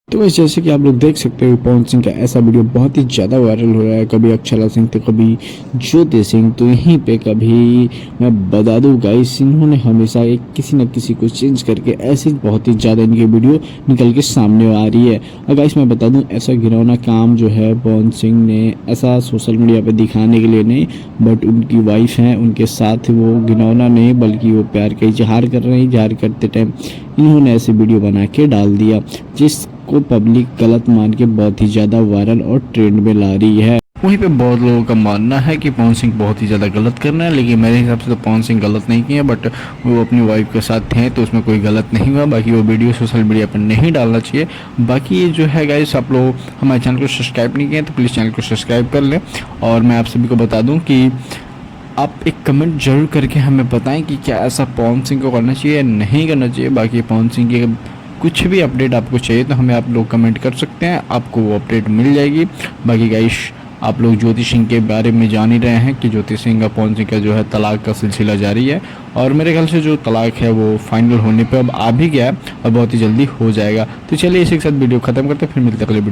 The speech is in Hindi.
तो वैसे जैसे कि आप लोग देख सकते हो पवन सिंह का ऐसा वीडियो बहुत ही ज़्यादा वायरल हो रहा है। कभी अक्षरा सिंह तो कभी ज्योति सिंह, तो यहीं पे कभी मैं बता दूं गाइस, इन्होंने हमेशा एक किसी न किसी को चेंज करके ऐसे बहुत ही ज़्यादा इनकी वीडियो निकल के सामने आ रही है। और गाइस मैं बता दूं, ऐसा घिनौना काम जो है पवन सिंह ने ऐसा सोशल मीडिया पे दिखाने के लिए नहीं, बट उनकी वाइफ हैं उनके साथ वो घिनौना नहीं बल्कि वो प्यार का इजहार कर रहे हैं। इजहार करते टाइम इन्होंने ऐसे वीडियो बना के डाल दिया जिसको पब्लिक गलत मान के बहुत ही ज़्यादा वायरल और ट्रेंड में ला रही है। वहीं पे बहुत लोगों का मानना है कि पवन सिंह बहुत ही ज़्यादा गलत कर रहे हैं, लेकिन मेरे हिसाब से तो पवन सिंह गलत नहीं किए, बट वो अपनी वाइफ के साथ थे तो उसमें कोई गलत नहीं हुआ। बाकी वो वीडियो सोशल मीडिया पर नहीं डालना चाहिए। बाकी ये जो है गाइस, आप लोग हमारे चैनल को सब्सक्राइब नहीं किए तो प्लीज़ चैनल को सब्सक्राइब कर लें। और मैं आप सभी को बता दूँ कि आप एक कमेंट जरूर करके हमें बताएं कि क्या ऐसा पवन सिंह को करना चाहिए या नहीं करना चाहिए। बाकी पवन सिंह की कुछ भी अपडेट आपको चाहिए तो हमें आप लोग कमेंट कर सकते हैं, आपको वो अपडेट मिल जाएगी। बाकी गाइस, आप लोग ज्योति सिंह के बारे में जान ही रहे हैं कि ज्योति सिंह का पवन सिंह का जो है तलाक का सिलसिला जारी है, और मेरे ख्याल से जो तलाक है वो फाइनल होने पे अब आ भी गया है और बहुत ही जल्दी हो जाएगा। तो चलिए इसी के साथ वीडियो खत्म करते हैं, फिर मिलते हैं अगले वीडियो।